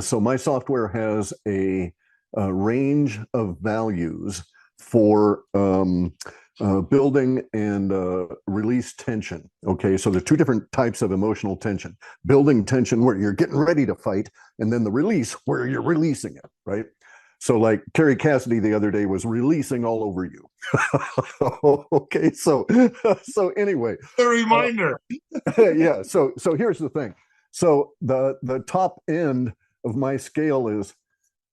So my software has a range of values for building and release tension. Okay, so there's two different types of emotional tension. Building tension where you're getting ready to fight, and then the release where you're releasing it, right? So like Carrie Cassidy the other day was releasing all over you. Okay, so anyway, A reminder. yeah. So here's the thing. So the top end of my scale is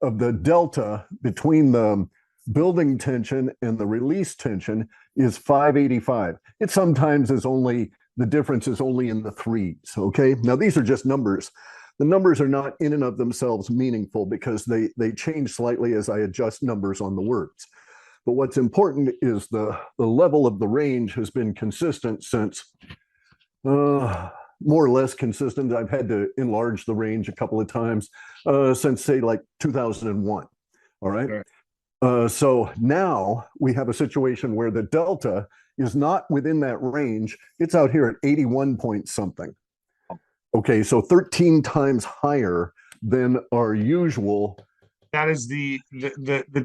of the delta between the building tension and the release tension is 585. It sometimes is only the difference is only in the threes. Okay. Now these are just numbers. The numbers are not in and of themselves meaningful because they change slightly as I adjust numbers on the words. But what's important is the level of the range has been consistent since more or less consistent. I've had to enlarge the range a couple of times since say like 2001. All right. Okay. So now we have a situation where the delta is not within that range. It's out here at 81 point something. Okay, so 13 times higher than our usual. That is the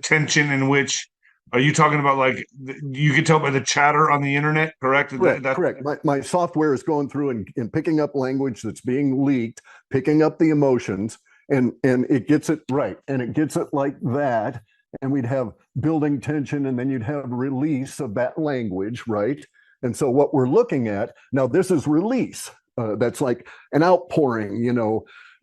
tension in which are you talking about? Like you can tell by the chatter on the internet, correct? Correct. My software is going through and picking up language that's being leaked, picking up the emotions, and it gets it right. And it gets it like that. And we'd have building tension, and then you'd have release of that language, right? And so what we're looking at now, this is release. That's like an outpouring,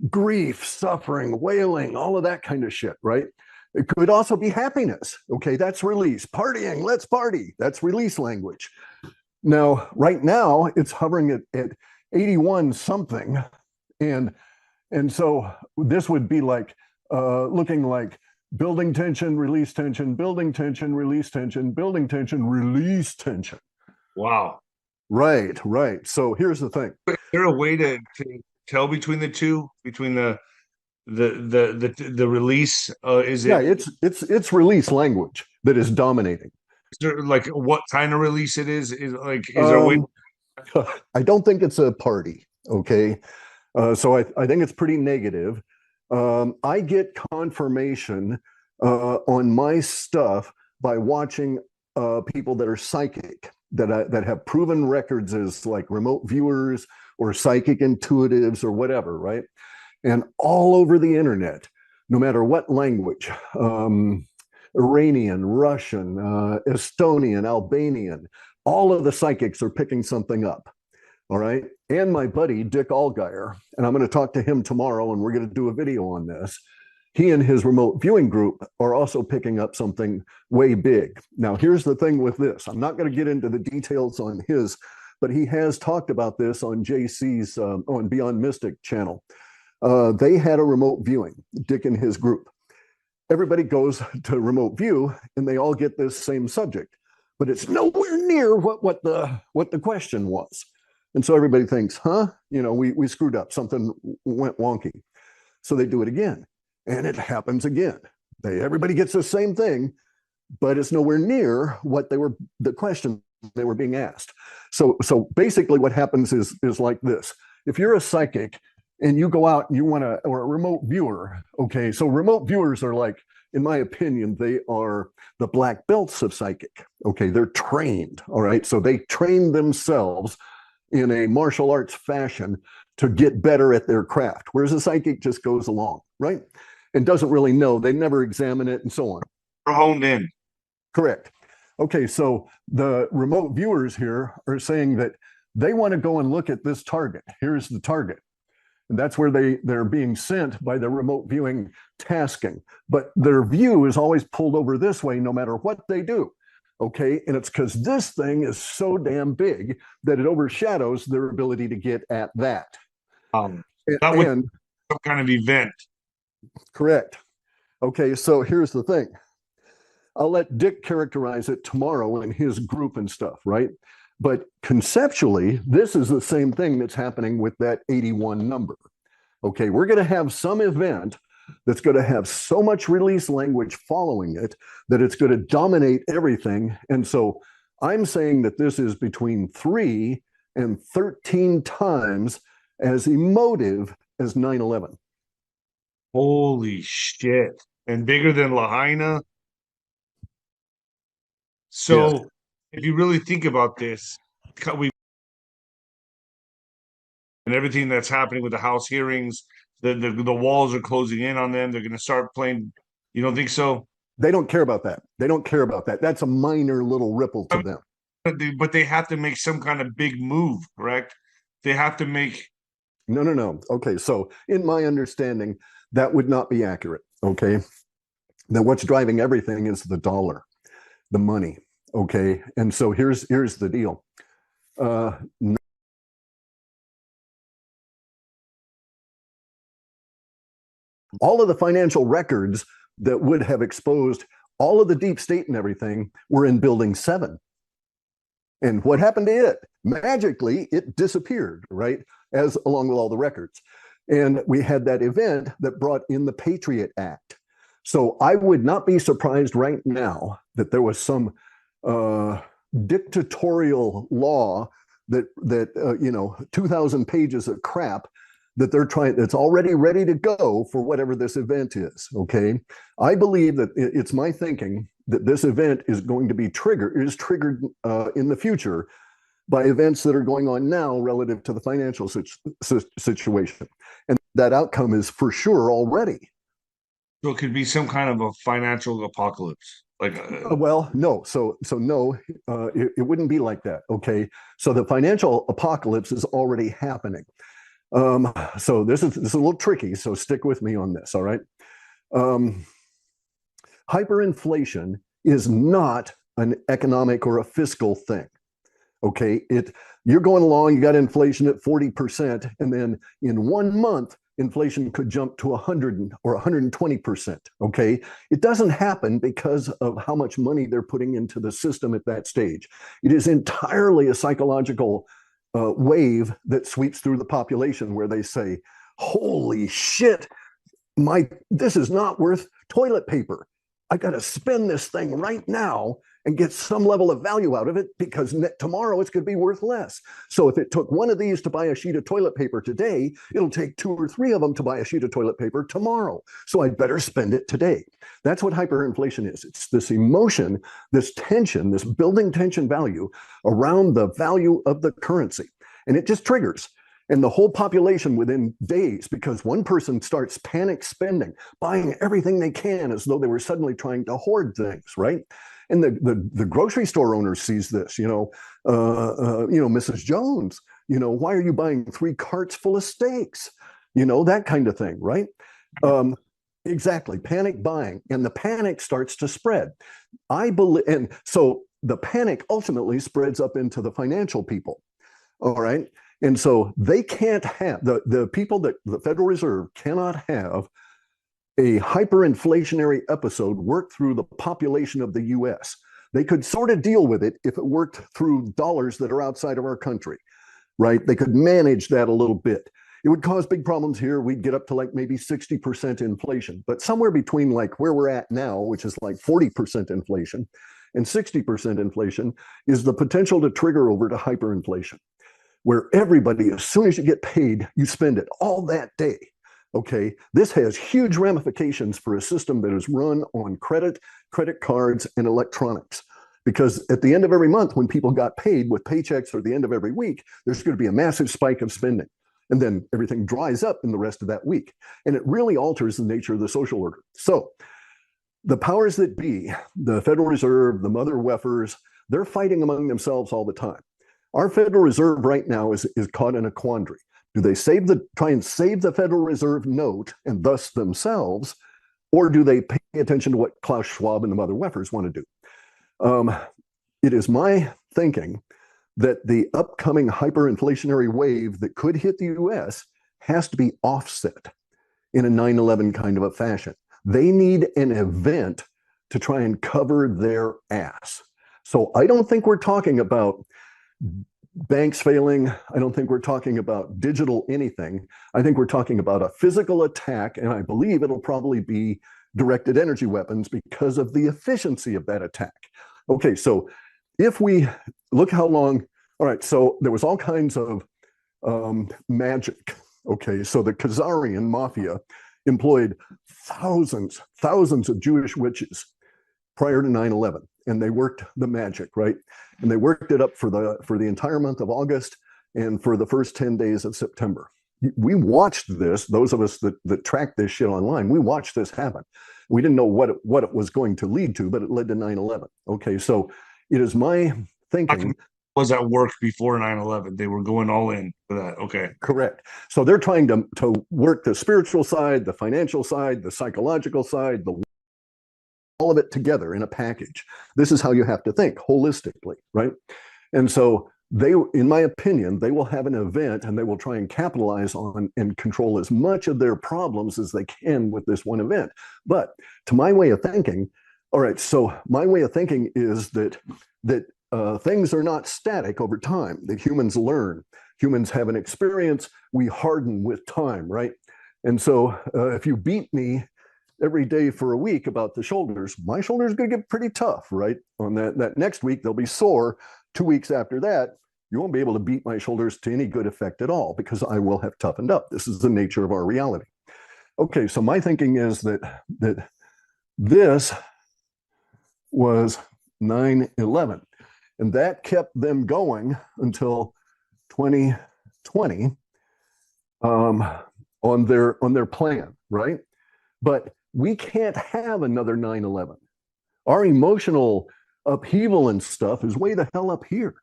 grief, suffering, wailing, all of that kind of shit, right? It could also be happiness. Okay, that's release. Partying, let's party. That's release language. Now, right now, it's hovering at 81 something. And so this would be like looking like building tension, release tension, building tension, release tension, building tension, release tension. Wow. Right. So here's the thing. Is there a way to tell between the two, between the release? Is Yeah, it it's release language that is dominating. is there like what kind of release it is? Is there a way? Um, I don't think it's a party. Okay. So I think it's pretty negative. I get confirmation on my stuff by watching people that are psychic, that have proven records as like remote viewers or psychic intuitives or whatever, right? And all over the internet, no matter what language, Iranian, Russian, Estonian, Albanian, all of the psychics are picking something up. All right. And my buddy, Dick Allgaier, and I'm going to talk to him tomorrow and we're going to do a video on this. He and his remote viewing group are also picking up something way big. Now, here's the thing with this. I'm not going to get into the details on his, but he has talked about this on JC's, on Beyond Mystic channel. They had a remote viewing, Dick and his group. Everybody goes to remote view and they all get this same subject, but it's nowhere near what the question was. And so everybody thinks, we screwed up, something went wonky. So they do it again. And it happens again. Everybody gets the same thing, but it's nowhere near what the question they were being asked. So basically what happens is like this. If you're a psychic and you go out and you want to, or a remote viewer, okay, so remote viewers are like, in my opinion, they are the black belts of psychic. Okay, they're trained, all right? So they train themselves in a martial arts fashion to get better at their craft, whereas a psychic just goes along, right? And doesn't really know. They never examine it and so on. They're honed in. Correct. Okay, so the remote viewers here are saying that they want to go and look at this target. Here's the target. And that's where they're being sent by the remote viewing tasking. But their view is always pulled over this way no matter what they do. Okay, and it's because this thing is so damn big that it overshadows their ability to get at that. That would some kind of event. Correct. Okay, so here's the thing. I'll let Dick characterize it tomorrow in his group and stuff, right? But conceptually, this is the same thing that's happening with that 81 number. Okay, we're going to have some event that's going to have so much release language following it that it's going to dominate everything. And so I'm saying that this is between 3 and 13 times as emotive as 9/11. Holy shit. And bigger than Lahaina. Yes. So if you really think about this, we and everything that's happening with the House hearings, the walls are closing in on them. They're going to start playing. You don't think so? They don't care about that. They don't care about that. That's a minor little ripple to them. But they have to make some kind of big move, correct? They have to make. No, no, no. Okay, so in my understanding, that would not be accurate. Okay, that what's driving everything is the dollar, the money. Okay, and so here's the deal. Uh, all of the financial records that would have exposed all of the deep state and everything were in Building 7. And what happened to it? Magically, it disappeared, right? As along with all the records. And we had that event that brought in the Patriot Act. So I would not be surprised right now that there was some dictatorial law that 2,000 pages of crap that they're trying, that's already ready to go for whatever this event is. Okay. I believe that it's my thinking that this event is going to be triggered in the future by events that are going on now relative to the financial situation. And that outcome is for sure already. So it could be some kind of a financial apocalypse. Like, well, no. So no, it wouldn't be like that. Okay. So the financial apocalypse is already happening. So this is a little tricky. So stick with me on this. All right. Hyperinflation is not an economic or a fiscal thing. Okay. You're going along, you got inflation at 40%, and then in 1 month, inflation could jump to 100 or 120%. Okay. It doesn't happen because of how much money they're putting into the system at that stage. It is entirely a psychological wave that sweeps through the population where they say, holy shit, this is not worth toilet paper. I got to spend this thing right now and get some level of value out of it because tomorrow it's going to be worth less. So if it took one of these to buy a sheet of toilet paper today, it'll take 2 or 3 of them to buy a sheet of toilet paper tomorrow. So I'd better spend it today. That's what hyperinflation is. It's this emotion, this tension, this building tension value around the value of the currency. And it just triggers. And the whole population within days, because one person starts panic spending, buying everything they can as though they were suddenly trying to hoard things, right? And the grocery store owner sees this, Mrs. Jones, why are you buying 3 carts full of steaks? That kind of thing, right? Exactly, panic buying, and the panic starts to spread. I believe, and so the panic ultimately spreads up into the financial people, all right? And so they can't have, the people that the Federal Reserve cannot have a hyperinflationary episode work through the population of the US. They could sort of deal with it if it worked through dollars that are outside of our country, right? They could manage that a little bit. It would cause big problems here. We'd get up to like maybe 60% inflation, but somewhere between like where we're at now, which is like 40% inflation, and 60% inflation is the potential to trigger over to hyperinflation, where everybody, as soon as you get paid, you spend it all that day. Okay, this has huge ramifications for a system that is run on credit cards, and electronics. Because at the end of every month, when people got paid with paychecks or the end of every week, there's going to be a massive spike of spending. And then everything dries up in the rest of that week. And it really alters the nature of the social order. So the powers that be, the Federal Reserve, the mother weffers, they're fighting among themselves all the time. Our Federal Reserve right now is caught in a quandary. Do they try and save the Federal Reserve note and thus themselves, or do they pay attention to what Klaus Schwab and the mother weffers want to do? It is my thinking that the upcoming hyperinflationary wave that could hit the US has to be offset in a 9/11 kind of a fashion. They need an event to try and cover their ass. So I don't think we're talking about banks failing. I don't think we're talking about digital anything. I think we're talking about a physical attack, and I believe it'll probably be directed energy weapons because of the efficiency of that attack. Okay, so if we look how long, all right, so there was all kinds of magic. Okay, so the Khazarian mafia employed thousands of Jewish witches prior to 9/11, and they worked the magic, right? And they worked it up for the entire month of August and for the first 10 days of September. We watched this, those of us that tracked this shit online, we watched this happen. We didn't know what it was going to lead to, but it led to 9/11. Okay, so it is my thinking. Was at work before 9/11. They were going all in for that. Okay. Correct. So they're trying to work the spiritual side, the financial side, the psychological side, all of it together in a package. This is how you have to think holistically, right? And so they, in my opinion, they will have an event and they will try and capitalize on and control as much of their problems as they can with this one event. But to my way of thinking, all right, so my way of thinking is that things are not static over time, that humans learn. Humans have an experience, we harden with time, right? And so if you beat me every day for a week about the shoulders, my shoulder is going to get pretty tough, right? On that next week, they'll be sore. 2 weeks after that, you won't be able to beat my shoulders to any good effect at all because I will have toughened up. This is the nature of our reality. Okay, so my thinking is that this was 9/11, and that kept them going until 2020 on their plan, right? But we can't have another 9/11. Our emotional upheaval and stuff is way the hell up here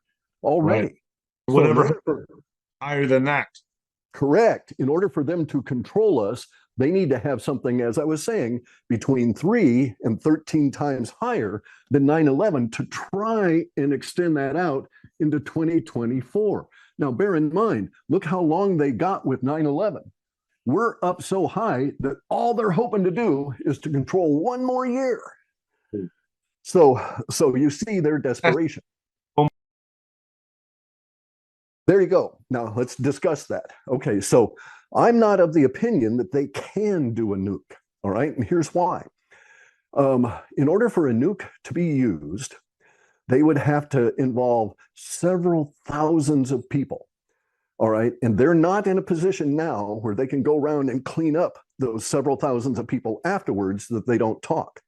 already. Right. Whatever So higher than that. correct. In order for them to control us, they need to have something, as I was saying, between 3 and 13 times higher than 9/11 to try and extend that out into 2024. Now, bear in mind, look how long they got with 9/11. We're up so high that all they're hoping to do is to control one more year. So you see their desperation. There you go. Now let's discuss that. Okay, so I'm not of the opinion that they can do a nuke. All right, and here's why. In order for a nuke to be used, they would have to involve several thousands of people. All right, and they're not in a position now where they can go around and clean up those several thousands of people afterwards that they don't talk.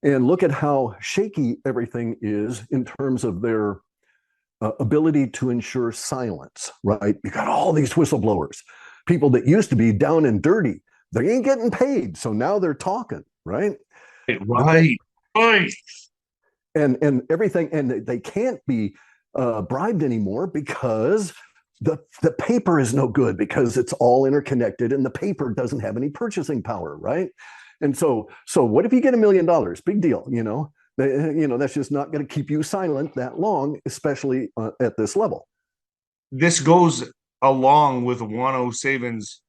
And look at how shaky everything is in terms of their ability to ensure silence, right? You got all these whistleblowers, people that used to be down and dirty. They ain't getting paid, so now they're talking, right? Right. And everything, and they can't be bribed anymore because the paper is no good because it's all interconnected and the paper doesn't have any purchasing power, right? And so what if you get $1 million? Big deal, you know? That's just not going to keep you silent that long, especially at this level. This goes along with 107's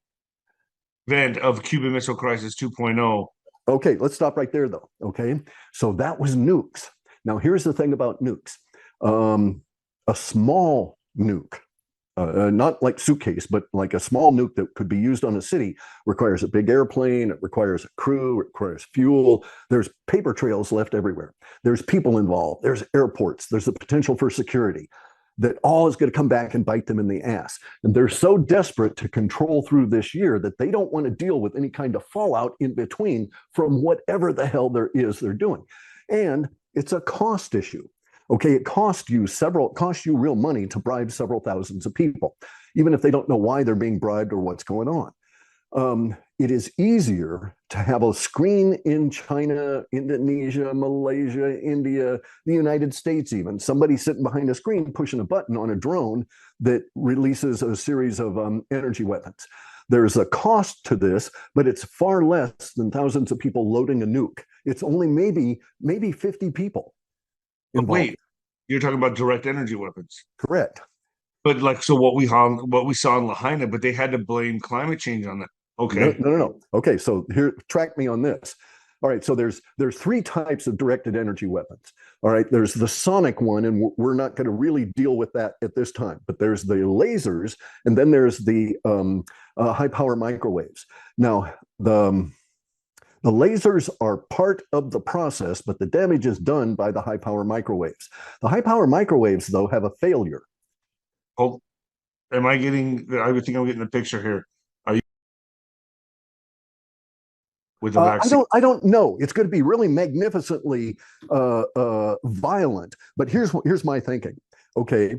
event of Cuban Missile Crisis 2.0. Okay, let's stop right there, though. Okay, so that was nukes. Now, here's the thing about nukes. A small nuke, not like suitcase, but like a small nuke that could be used on a city requires a big airplane, it requires a crew, it requires fuel. There's paper trails left everywhere. There's people involved. There's airports. There's the potential for security. That all is going to come back and bite them in the ass. And they're so desperate to control through this year that they don't want to deal with any kind of fallout in between from whatever the hell there is they're doing. And it's a cost issue. Okay, it costs you real money to bribe several thousands of people, even if they don't know why they're being bribed or what's going on. It is easier to have a screen in China, Indonesia, Malaysia, India, the United States even, somebody sitting behind a screen pushing a button on a drone that releases a series of energy weapons. There's a cost to this, but it's far less than thousands of people loading a nuke. It's only maybe 50 people. But wait, you're talking about direct energy weapons. Correct. But like, so what we saw in Lahaina, but they had to blame climate change on that. Okay. No. Okay, so here, track me on this. All right, so there's 3 types of directed energy weapons. All right, there's the sonic one, and we're not going to really deal with that at this time. But there's the lasers, and then there's the high power microwaves. Now, the lasers are part of the process, but the damage is done by the high power microwaves. The high power microwaves, though, have a failure. Oh, I think I'm getting the picture here. with the vaccine? I don't know. It's going to be really magnificently violent. But here's my thinking. Okay,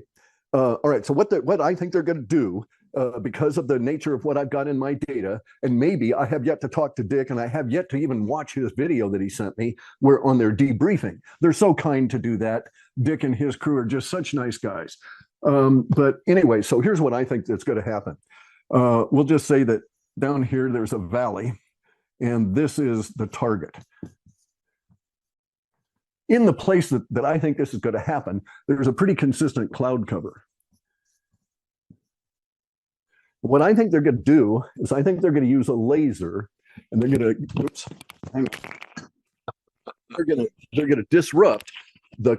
all right. So what I think they're going to do, because of the nature of what I've got in my data, and maybe I have yet to talk to Dick, and I have yet to even watch his video that he sent me, where on their debriefing. They're so kind to do that. Dick and his crew are just such nice guys. But anyway, so here's what I think that's going to happen. We'll just say that down here there's a valley, and this is the target. In the place that I think this is going to happen, there's a pretty consistent cloud cover. What I think they're going to do is I think they're going to use a laser, and they're going to, oops, they're going to disrupt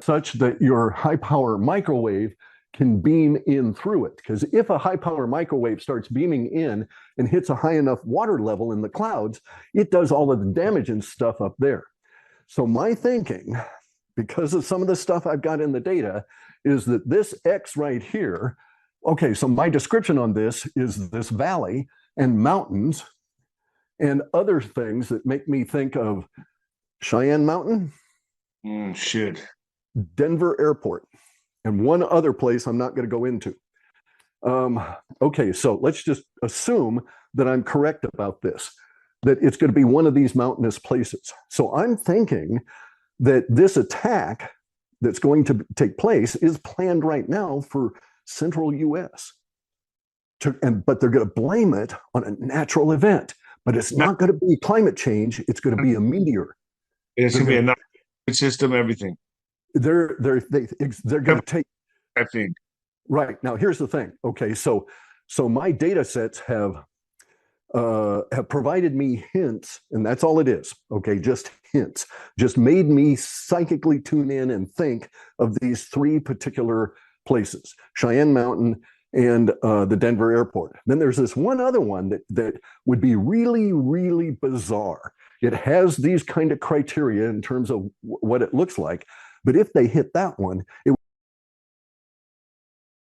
such that your high power microwave can beam in through it. Because if a high power microwave starts beaming in and hits a high enough water level in the clouds, it does all of the damage and stuff up there. So my thinking, because of some of the stuff I've got in the data, is that this X right here, okay, so my description on this is this valley and mountains and other things that make me think of Cheyenne Mountain, Shit. Denver Airport, and one other place I'm not going to go into. Okay, so let's just assume that I'm correct about this, that it's going to be one of these mountainous places. So I'm thinking that this attack that's going to take place is planned right now for central US. But they're going to blame it on a natural event. But it's not going to be climate change. It's going to be a meteor. It's going to be a nice system, everything. They're going to take, I think. Right. Now, here's the thing. Okay, so my data sets have provided me hints, and that's all it is. Okay, just hints, just made me psychically tune in and think of these three particular places: Cheyenne Mountain and the Denver Airport. Then there's this one other one that would be really, really bizarre. It has these kind of criteria in terms of what it looks like, but if they hit that one, it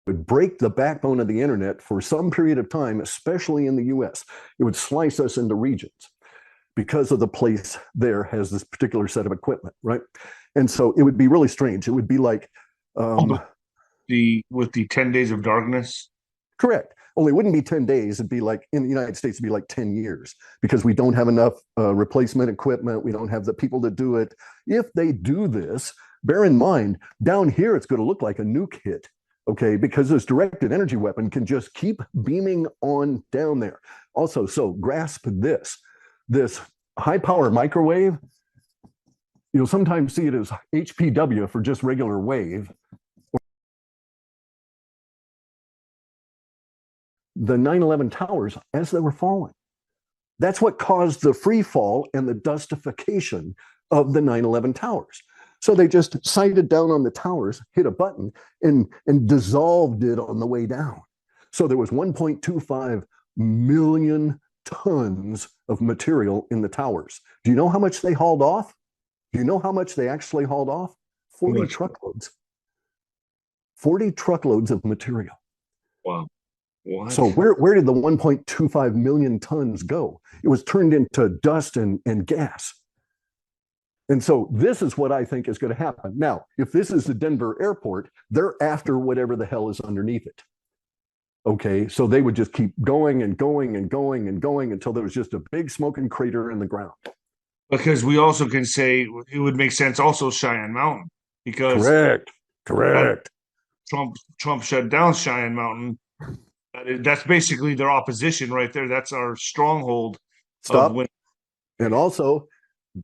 would break the backbone of the internet for some period of time, especially in the US. It would slice us into regions because of the place there has this particular set of equipment, right? And so it would be really strange. It would be like with the 10 days of darkness. Correct. Only it wouldn't be 10 days. It'd be like in the United States, it'd be like 10 years because we don't have enough replacement equipment. We don't have the people to do it. If they do this, bear in mind, down here, it's going to look like a nuke hit. Okay, because this directed energy weapon can just keep beaming on down there. Also, so grasp this high power microwave, you'll sometimes see it as HPW for just regular wave. The 9/11 towers as they were falling. That's what caused the free fall and the dustification of the 9/11 towers. So they just sighted down on the towers, hit a button, and dissolved it on the way down. So there was 1.25 million tons of material in the towers. Do you know how much they hauled off? Do you know how much they actually hauled off? 40 truckloads. 40 truckloads of material. Wow. What? So where did the 1.25 million tons go? It was turned into dust and gas. And so this is what I think is going to happen. Now, if this is the Denver airport, they're after whatever the hell is underneath it. Okay, so they would just keep going and going and going and going until there was just a big smoking crater in the ground. Because we also can say it would make sense also Cheyenne Mountain because correct. Trump shut down Cheyenne Mountain. That's basically their opposition right there. That's our stronghold. Stop. And also,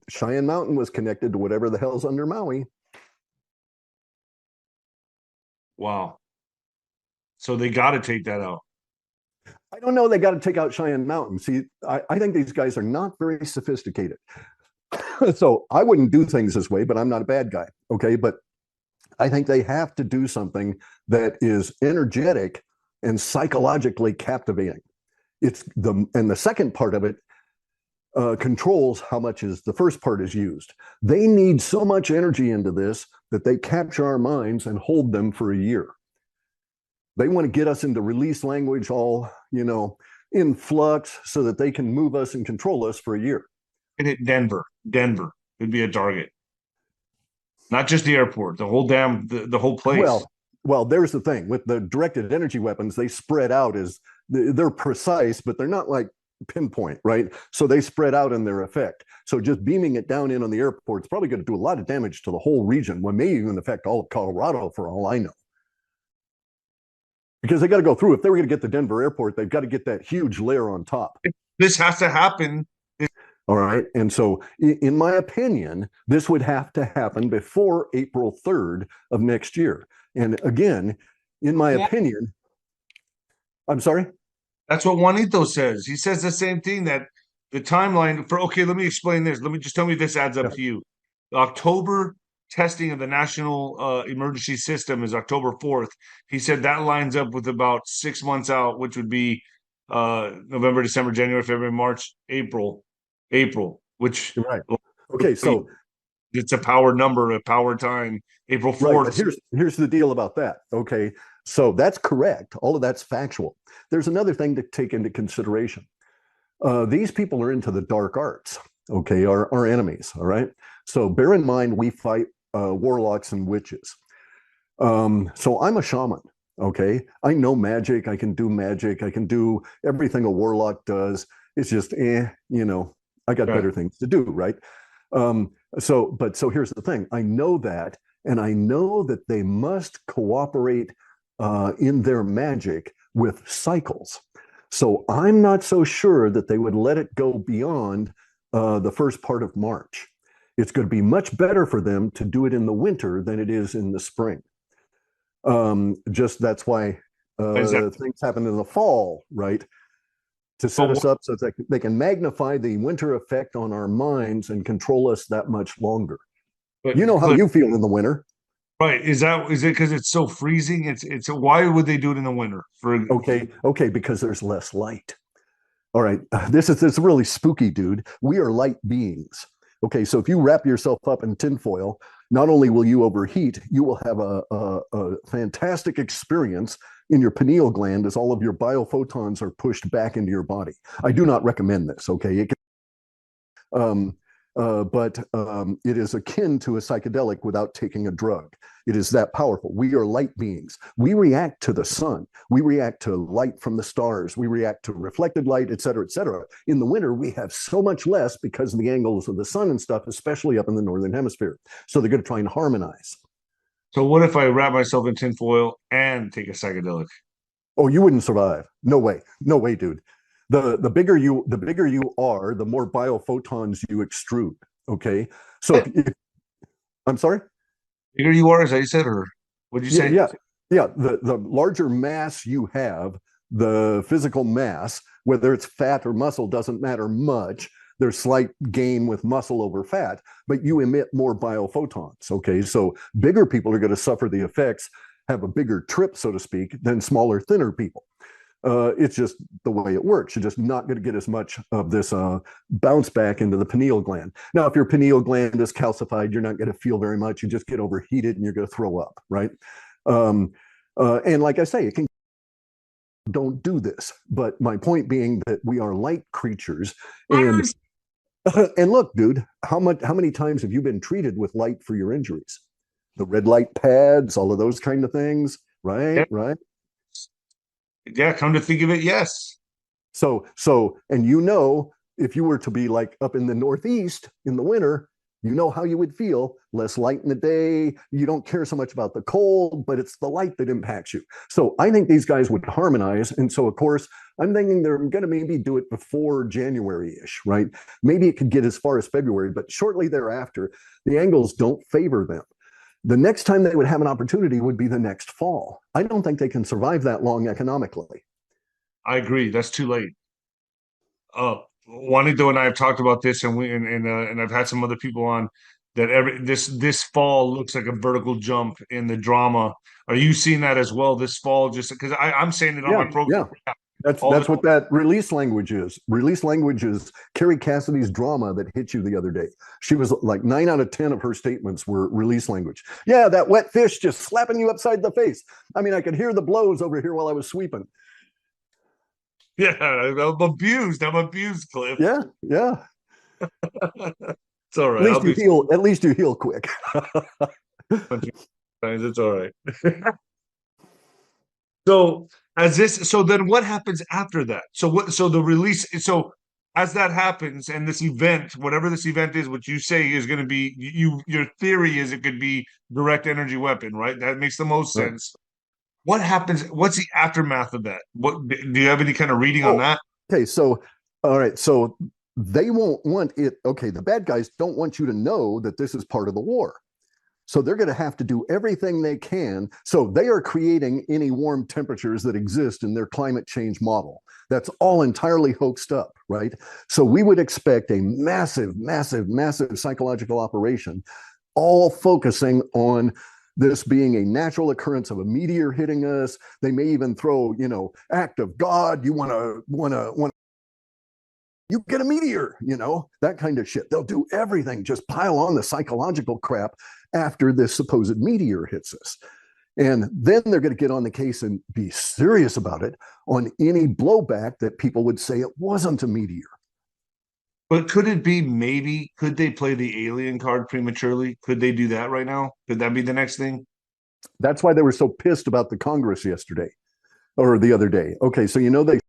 Cheyenne Mountain was connected to whatever the hell's under Maui. Wow. So they got to take that out. I don't know. They got to take out Cheyenne Mountain. See, I think these guys are not very sophisticated. So I wouldn't do things this way, but I'm not a bad guy. Okay. But I think they have to do something that is energetic and psychologically captivating. And the second part of it controls how much is the first part is used. They need so much energy into this that they capture our minds and hold them for a year. They want to get us into release language all, in flux so that they can move us and control us for a year. and hit Denver. Denver would be a target, not just the airport, the whole the whole place. Well, there's the thing with the directed energy weapons. They spread out as they're precise, but they're not like pinpoint, right? So they spread out in their effect. So just beaming it down in on the airport is probably going to do a lot of damage to the whole region. What may even affect all of Colorado, for all I know. Because they got to go through. If they were going to get the Denver airport, they've got to get that huge layer on top. This has to happen. All right. And so, in my opinion, this would have to happen before April 3rd of next year. And again, in my opinion, I'm sorry? That's what Juanito says. He says the same thing, that the timeline for, okay, let me explain this. Let me just tell me if this adds up to you. The October testing of the national emergency system is October 4th. He said that lines up with about 6 months out, which would be November, December, January, February, March, April, which right. Okay, so it's a power number, a power time, April 4th. Right, but here's the deal about that. Okay, so that's correct. All of that's factual. There's another thing to take into consideration. These people are into the dark arts, okay, our enemies, all right? So bear in mind, we fight warlocks and witches. So I'm a shaman, okay? I know magic. I can do everything a warlock does. It's just, I got better things to do, right? So here's the thing. I know that, and I know that they must cooperate in their magic with cycles. So I'm not so sure that they would let it go beyond the first part of March. It's going to be much better for them to do it in the winter than it is in the spring. Just that's why things happen in the fall, right? To set us up so that they can magnify the winter effect on our minds and control us that much longer. But you know how you feel in the winter. Right. Is it because it's so freezing? It's why would they do it in the winter? Okay, because there's less light. All right. This is really spooky, dude. We are light beings. Okay, so if you wrap yourself up in tinfoil, not only will you overheat, you will have a fantastic experience in your pineal gland as all of your biophotons are pushed back into your body. I do not recommend this, okay? But it is akin to a psychedelic without taking a drug. It is that powerful. We are light beings. We react to the sun. We react to light from the stars. We react to reflected light, et cetera, et cetera. In the winter, we have so much less because of the angles of the sun and stuff, especially up in the northern hemisphere. So they're going to try and harmonize. So what if I wrap myself in tinfoil and take a psychedelic? Oh, you wouldn't survive. No way. No way, dude. The bigger you are, the more biophotons you extrude. Okay. So I'm sorry? Bigger you are, as I said, or what did you say? Yeah. The larger mass you have, the physical mass, whether it's fat or muscle, doesn't matter much. There's slight gain with muscle over fat, but you emit more biophotons. Okay. So bigger people are going to suffer the effects, have a bigger trip, so to speak, than smaller, thinner people. It's just the way it works. You're just not going to get as much of this bounce back into the pineal gland. Now, if your pineal gland is calcified, you're not going to feel very much. You just get overheated and you're going to throw up, right? And like I say, don't do this. But my point being that we are light creatures, and and look, dude, how many times have you been treated with light for your injuries? The red light pads, all of those kind of things, right? Yep. Right. Yeah, come to think of it, yes. So, and if you were to be like up in the Northeast in the winter, how you would feel. Less light in the day. You don't care so much about the cold, but it's the light that impacts you. So I think these guys would harmonize. And so, of course, I'm thinking they're going to maybe do it before January-ish, right? Maybe it could get as far as February, but shortly thereafter, the angles don't favor them. The next time they would have an opportunity would be the next fall. I don't think they can survive that long economically. I agree. That's too late. Juanito and I have talked about this, and I've had some other people on that. This fall looks like a vertical jump in the drama. Are you seeing that as well this fall? Just because I'm saying it on my program. Yeah. That's what that release language is. Release language is Carrie Cassidy's drama that hit you the other day. She was like 9 out of 10 of her statements were release language. Yeah, that wet fish just slapping you upside the face. I mean, I could hear the blows over here while I was sweeping. Yeah, I'm abused, Cliff. Yeah. It's all right. I'll be At least you heal quick. it's all right. So as this, so then what happens after that? So what, so the release, so as that happens and this event, whatever this event is, what you say is going to be, your theory is it could be direct energy weapon, right? That makes the most Right. sense. What happens? What's the aftermath of that? What do you have any kind of reading on Oh, that? okay. So, all right. So they won't want it. Okay. The bad guys don't want you to know that this is part of the war. So they're going to have to do everything they can. So they are creating any warm temperatures that exist in their climate change model. That's all entirely hoaxed up, right? So we would expect a massive, massive, massive psychological operation, all focusing on this being a natural occurrence of a meteor hitting us. They may even throw, act of God. You want to you get a meteor, that kind of shit. They'll do everything, just pile on the psychological crap after this supposed meteor hits us. And then they're going to get on the case and be serious about it on any blowback that people would say it wasn't a meteor. But could it be maybe, could they play the alien card prematurely? Could they do that right now? Could that be the next thing? That's why they were so pissed about the Congress yesterday or the other day. Okay, so they.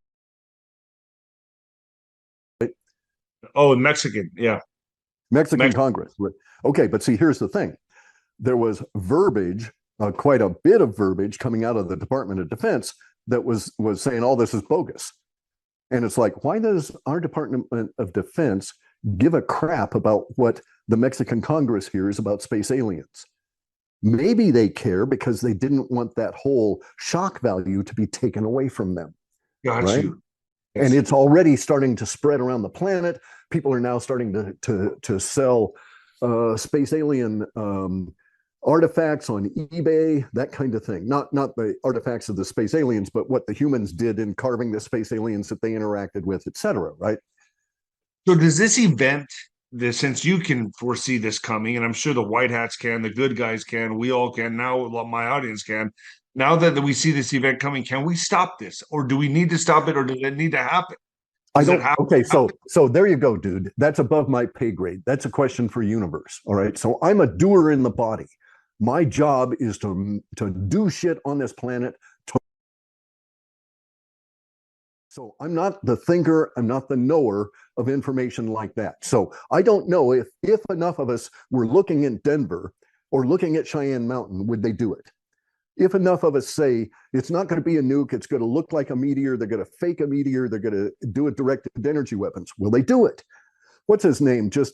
Oh, Mexican, yeah. Mexican Congress. Okay, but see, here's the thing. There was verbiage, quite a bit of verbiage coming out of the Department of Defense that was saying all this is bogus. And it's like, why does our Department of Defense give a crap about what the Mexican Congress hears about space aliens? Maybe they care because they didn't want that whole shock value to be taken away from them. Got right? you. And it's already starting to spread around the planet. People are now starting to sell space alien artifacts on eBay, that kind of thing. Not the artifacts of the space aliens, but what the humans did in carving the space aliens that they interacted with, et cetera, right? So does this event, since you can foresee this coming, and I'm sure the white hats can, the good guys can, we all can, now my audience can. Now that we see this event coming, can we stop this? Or do we need to stop it, or does it need to happen? I don't. Okay, so there you go, dude. That's above my pay grade. That's a question for universe. All right. So I'm a doer in the body. My job is to do shit on this planet. So I'm not the thinker. I'm not the knower of information like that. So I don't know if enough of us were looking in Denver or looking at Cheyenne Mountain, would they do it? If enough of us say it's not going to be a nuke, it's going to look like a meteor, they're going to fake a meteor, they're going to do it directed energy weapons, will they do it? What's his name? Just